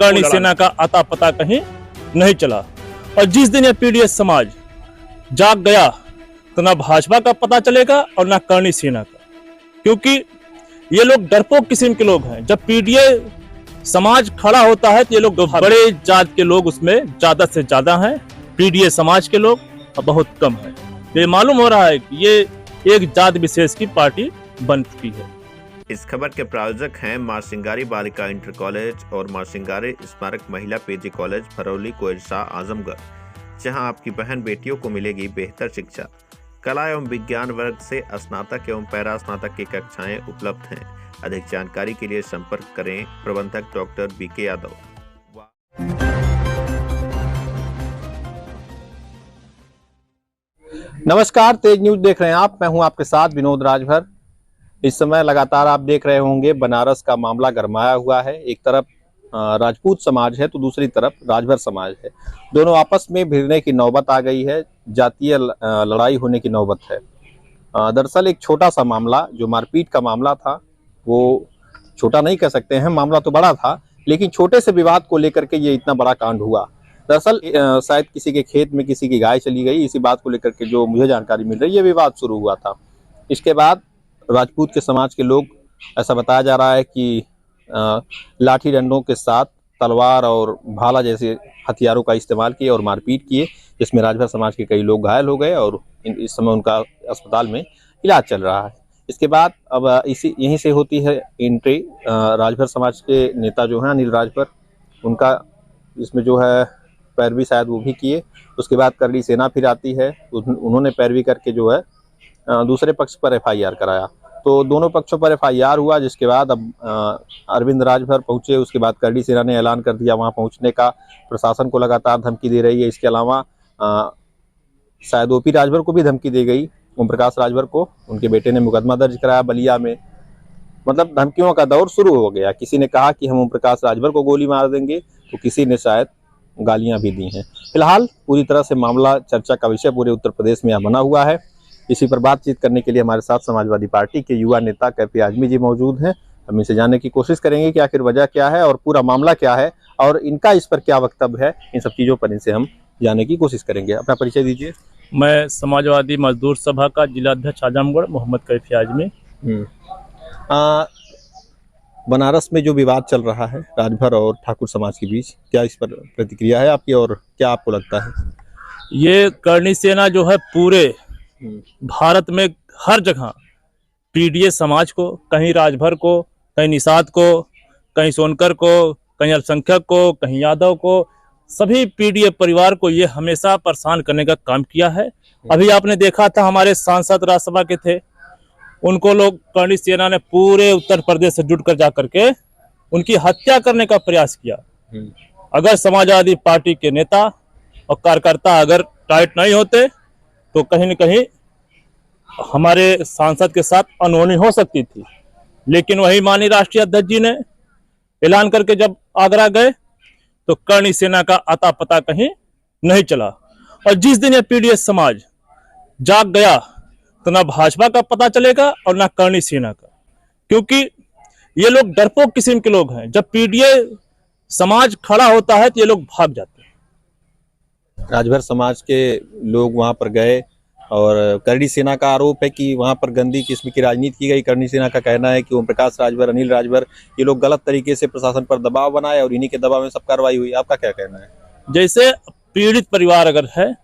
करणी सेना का आता पता कहीं नहीं चला। और जिस दिन यह पीडीएस समाज जाग गया तो ना भाजपा का पता चलेगा और ना करणी सेना का, क्योंकि ये लोग डरपोक किस्म के लोग हैं। जब पीडीएस समाज खड़ा होता है तो ये लोग बड़े जात के लोग उसमें ज्यादा से ज्यादा हैं, पीडीएस समाज के लोग बहुत कम है। ये मालूम हो रहा है कि ये एक जात विशेष की पार्टी बन चुकी है। इस खबर के प्रायोजक हैं मां सिंगारी बालिका इंटर कॉलेज और मां सिंगारी स्मारक महिला पीजी कॉलेज फरौली कोइरसा आजमगढ़, जहां आपकी बहन बेटियों को मिलेगी बेहतर शिक्षा। कला एवं विज्ञान वर्ग से स्नातक एवं पैरा स्नातक की कक्षाएं उपलब्ध हैं। अधिक जानकारी के लिए संपर्क करें प्रबंधक डॉक्टर बीके यादव। नमस्कार, तेज न्यूज देख रहे हैं आप। मैं हूं आपके साथ विनोद राजभर। इस समय लगातार आप देख रहे होंगे बनारस का मामला गरमाया हुआ है। एक तरफ राजपूत समाज है तो दूसरी तरफ राजभर समाज है। दोनों आपस में भिड़ने की नौबत आ गई है, जातीय लड़ाई होने की नौबत है। दरअसल एक छोटा सा मामला जो मारपीट का मामला था, वो छोटा नहीं कह सकते हैं, मामला तो बड़ा था, लेकिन छोटे से विवाद को लेकर के ये इतना बड़ा कांड हुआ। दरअसल शायद किसी के खेत में किसी की गाय चली गई, इसी बात को लेकर के जो मुझे जानकारी मिल रही है, ये विवाद शुरू हुआ था। इसके बाद राजपूत के समाज के लोग, ऐसा बताया जा रहा है कि लाठी डंडों के साथ तलवार और भाला जैसे हथियारों का इस्तेमाल किए और मारपीट किए, जिसमें राजभर समाज के कई लोग घायल हो गए और इस समय उनका अस्पताल में इलाज चल रहा है। इसके बाद अब यहीं से होती है एंट्री राजभर समाज के नेता जो हैं अनिल राजभर, उनका इसमें जो है पैरवी शायद वो भी किए। उसके बाद करणी सेना फिर आती है, उन्होंने पैरवी करके जो है दूसरे पक्ष पर एफआईआर कराया। तो दोनों पक्षों पर एफआईआर हुआ, जिसके बाद अब अरविंद राजभर पहुंचे। उसके बाद करणी सेना ने ऐलान कर दिया वहां पहुंचने का, प्रशासन को लगातार धमकी दे रही है। इसके अलावा शायद ओपी राजभर को भी धमकी दी गई, ओम प्रकाश राजभर को। उनके बेटे ने मुकदमा दर्ज कराया बलिया में। मतलब धमकियों का दौर शुरू हो गया। किसी ने कहा कि हम ओम प्रकाश राजभर को गोली मार देंगे, तो किसी ने शायद गालियां भी दी हैं। फिलहाल पूरी तरह से मामला चर्चा का विषय पूरे उत्तर प्रदेश में बना हुआ है। इसी पर बातचीत करने के लिए हमारे साथ समाजवादी पार्टी के युवा नेता कैफी आजमी जी मौजूद हैं। हम इनसे जानने की कोशिश करेंगे कि आखिर वजह क्या है और पूरा मामला क्या है और इनका इस पर क्या वक्तव्य है। इन सब चीज़ों पर इनसे हम जानने की कोशिश करेंगे। अपना परिचय दीजिए। मैं समाजवादी मजदूर सभा का जिला अध्यक्ष आजमगढ़ मोहम्मद कैफी आजमी। बनारस में जो विवाद चल रहा है राजभर और ठाकुर समाज के बीच, क्या इस पर प्रतिक्रिया है आपकी और क्या आपको लगता है? ये करणी सेना जो है पूरे भारत में हर जगह पीडीएस समाज को, कहीं राजभर को, कहीं निषाद को, कहीं सोनकर को, कहीं अल्पसंख्यक को, कहीं यादव को, सभी पीडीएस परिवार को ये हमेशा परेशान करने का काम किया है। अभी आपने देखा था हमारे सांसद राज्यसभा के थे, उनको लोग करणी सेना ने पूरे उत्तर प्रदेश से जुट कर जा करके उनकी हत्या करने का प्रयास किया। अगर समाजवादी पार्टी के नेता और कार्यकर्ता अगर टाइट नहीं होते तो कहीं न कहीं हमारे सांसद के साथ अनहोनी हो सकती थी। लेकिन वही माननीय राष्ट्रीय अध्यक्ष जी ने ऐलान करके जब आगरा गए तो करणी सेना का आता पता कहीं नहीं चला। और जिस दिन यह पीडीएस समाज जाग गया तो ना भाजपा का पता चलेगा और ना करणी सेना का, क्योंकि ये लोग डरपोक किस्म के लोग हैं। जब पीडीएस समाज खड़ा होता है तो ये लोग भाग जाते हैं। राजभर समाज के लोग वहां पर गए और करणी सेना का आरोप है कि वहां पर गंदी किस्म की राजनीति की गई। करणी सेना का कहना है कि ओम प्रकाश राजभर, अनिल राजभर, ये लोग गलत तरीके से प्रशासन पर दबाव बनाए और इन्हीं के दबाव में सब कार्रवाई हुई। आपका क्या कहना है? जैसे पीड़ित परिवार अगर है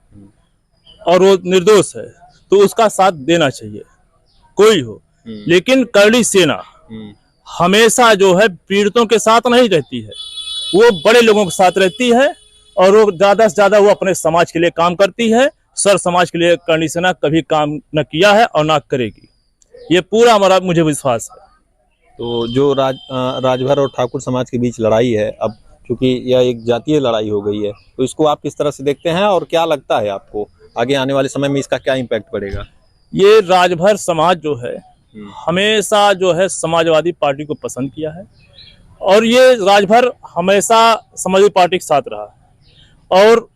और वो निर्दोष है तो उसका साथ देना चाहिए, कोई हो। लेकिन करणी सेना हमेशा जो है पीड़ितों के साथ नहीं रहती है, वो बड़े लोगों के साथ रहती है और वो ज्यादा से ज्यादा वो अपने समाज के लिए काम करती है। सर समाज के लिए करणी सेना कभी काम न किया है और ना करेगी, ये पूरा हमारा मुझे विश्वास है। तो जो राजभर और ठाकुर समाज के बीच लड़ाई है, अब क्योंकि यह एक जातीय लड़ाई हो गई है, तो इसको आप किस तरह से देखते हैं और क्या लगता है आपको आगे आने वाले समय में इसका क्या इम्पैक्ट पड़ेगा? ये राजभर समाज जो है हमेशा जो है समाजवादी पार्टी को पसंद किया है और ये राजभर हमेशा समाजवादी पार्टी के साथ रहा है। और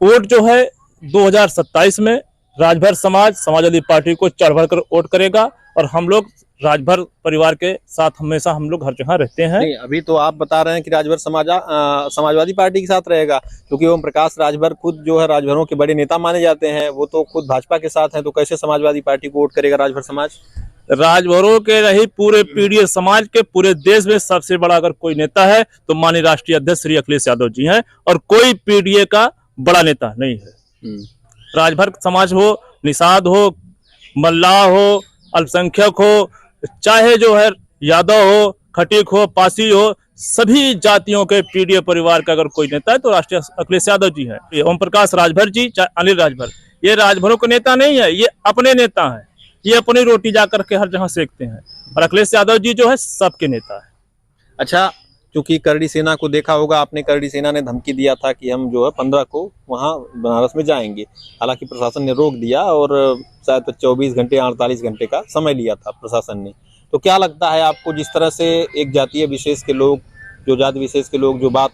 वोट जो है 2027 में राजभर समाज समाजवादी पार्टी को चढ़ बढ़ कर वोट करेगा और हम लोग राजभर परिवार के साथ हमेशा हम लोग हर जगह रहते हैं। नहीं, अभी तो आप बता रहे हैं कि राजभर समाजवादी पार्टी के साथ रहेगा, क्योंकि ओम प्रकाश राजभर खुद जो है राजभरों के बड़े नेता माने जाते हैं, वो तो खुद भाजपा के साथ हैं, तो कैसे समाजवादी पार्टी को वोट करेगा राजभर समाज? राजभरों के नहीं, पूरे पीडीएस समाज के पूरे देश में सबसे बड़ा अगर कोई नेता है तो माननीय राष्ट्रीय अध्यक्ष श्री अखिलेश यादव जी हैं, और कोई पीडीए का बड़ा नेता नहीं है। राजभर समाज हो, निषाद हो, मल्लाह हो, अल्पसंख्यक हो, चाहे जो है यादव हो, खटीक हो, पासी हो, सभी जातियों के पीडीए परिवार का अगर कोई नेता है तो राष्ट्रीय अखिलेश यादव जी हैं। ओम प्रकाश राजभर जी, चाहे अनिल राजभर, ये राजभरों के नेता नहीं है, ये अपने नेता हैं। ये अपनी रोटी जा करके हर जगह सेकते हैं, और अखिलेश यादव जी जो है सबके नेता है। अच्छा, क्योंकि करड़ी सेना को देखा होगा आपने, करड़ी सेना ने धमकी दिया था कि हम जो है 15 को वहां बनारस में जाएंगे। हालांकि प्रशासन ने रोक दिया और शायद 24 घंटे 48 घंटे का समय लिया था प्रशासन ने। तो क्या लगता है आपको, जिस तरह से एक जातीय विशेष के लोग, जो जाति विशेष के लोग, जो बात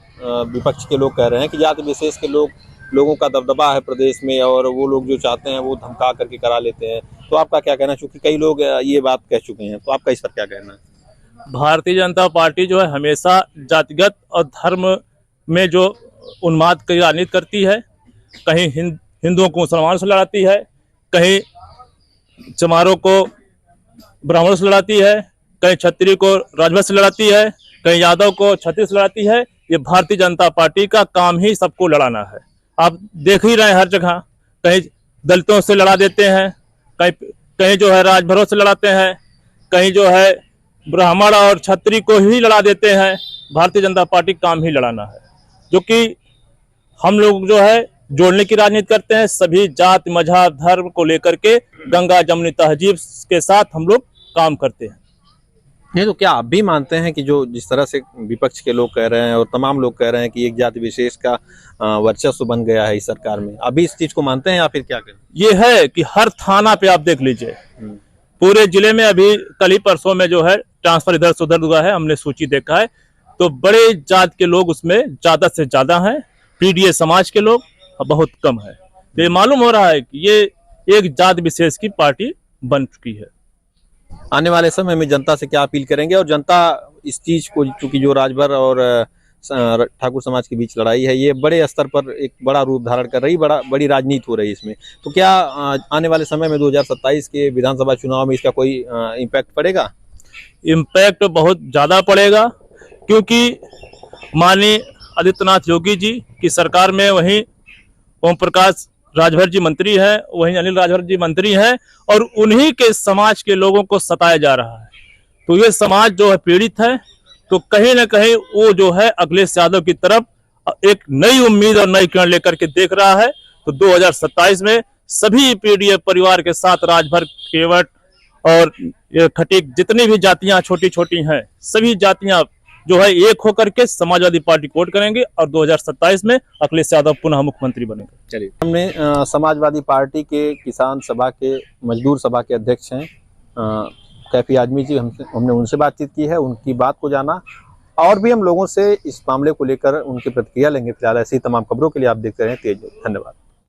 विपक्ष के लोग कह रहे हैं कि जाति विशेष के लोगों का दबदबा है प्रदेश में और वो लोग जो चाहते हैं वो धमका करके करा लेते हैं, तो आपका क्या कहना है? क्योंकि कई लोग ये बात कह चुके हैं, तो आपका इस पर क्या कहना है? भारतीय जनता पार्टी जो है हमेशा जातिगत और धर्म में जो उन्माद की राजनीति करती है। कहीं हिंदुओं को मुसलमानों से लड़ाती है, कहीं चमारों को ब्राह्मणों से लड़ाती है, कहीं क्षत्रिय को राजभर से लड़ाती है, कहीं यादव को क्षत्रिय से लड़ाती है। ये भारतीय जनता पार्टी का काम ही सबको लड़ाना है। आप देख ही रहे हैं हर जगह, कहीं दलितों से लड़ा देते हैं, कहीं जो है राजभरों से लड़ाते हैं, कहीं जो है ब्राह्मण और क्षत्रिय को ही लड़ा देते हैं। भारतीय जनता पार्टी काम ही लड़ाना है, जो कि हम लोग जो है जोड़ने की राजनीति करते हैं। सभी जाति मजहब धर्म को लेकर के गंगा जमुनी तहजीब के साथ हम लोग काम करते हैं। नहीं, तो क्या आप भी मानते हैं कि जो जिस तरह से विपक्ष के लोग कह रहे हैं और तमाम लोग कह रहे हैं कि एक जाति विशेष का वर्चस्व बन गया है इस सरकार में, अभी इस चीज को मानते हैं या फिर क्या करें? ये है कि हर थाना पे आप देख लीजिए, पूरे जिले में अभी कल ही परसों में जो है ट्रांसफर इधर से उधर हुआ है, हमने सूची देखा है, तो बड़े जात के लोग उसमें ज्यादा से ज्यादा हैं, पीडीए समाज के लोग बहुत कम है। तो ये मालूम हो रहा है कि ये एक जात विशेष की पार्टी बन चुकी है। आने वाले समय में जनता से क्या अपील करेंगे? और जनता इस चीज को, चूंकि जो राजभर और ठाकुर समाज के बीच लड़ाई है, ये बड़े स्तर पर एक बड़ा रूप धारण कर रही, बड़ी राजनीति हो रही है इसमें, तो क्या आने वाले समय में 2027 के विधानसभा चुनाव में इसका कोई इम्पैक्ट पड़ेगा? इम्पैक्ट बहुत ज्यादा पड़ेगा, क्योंकि माननीय आदित्यनाथ योगी जी की सरकार में वहीं ओम प्रकाश राजभर जी मंत्री हैं, वहीं अनिल राजभर जी मंत्री हैं, और उन्हीं के समाज के लोगों को सताया जा रहा है। तो ये समाज जो है पीड़ित है, तो कहीं ना कहीं वो जो है अखिलेश यादव की तरफ एक नई उम्मीद और नई किरण लेकर के देख रहा है। तो 2027 में सभी पीडीए परिवार के साथ राजभर, केवट और खटीक, जितनी भी जातियां छोटी छोटी हैं, सभी जातियां जो है एक होकर के समाजवादी पार्टी को वोट करेंगे और 2027 में अखिलेश यादव पुनः मुख्यमंत्री बनेंगे। चलिए, हमने समाजवादी पार्टी के किसान सभा के, मजदूर सभा के अध्यक्ष हैं कैफी आजमी जी, हमने उनसे बातचीत की है, उनकी बात को जाना, और भी हम लोगों से इस मामले को लेकर उनकी प्रतिक्रिया लेंगे। फिलहाल ऐसी तमाम खबरों के लिए आप देखते रहें तेज। धन्यवाद।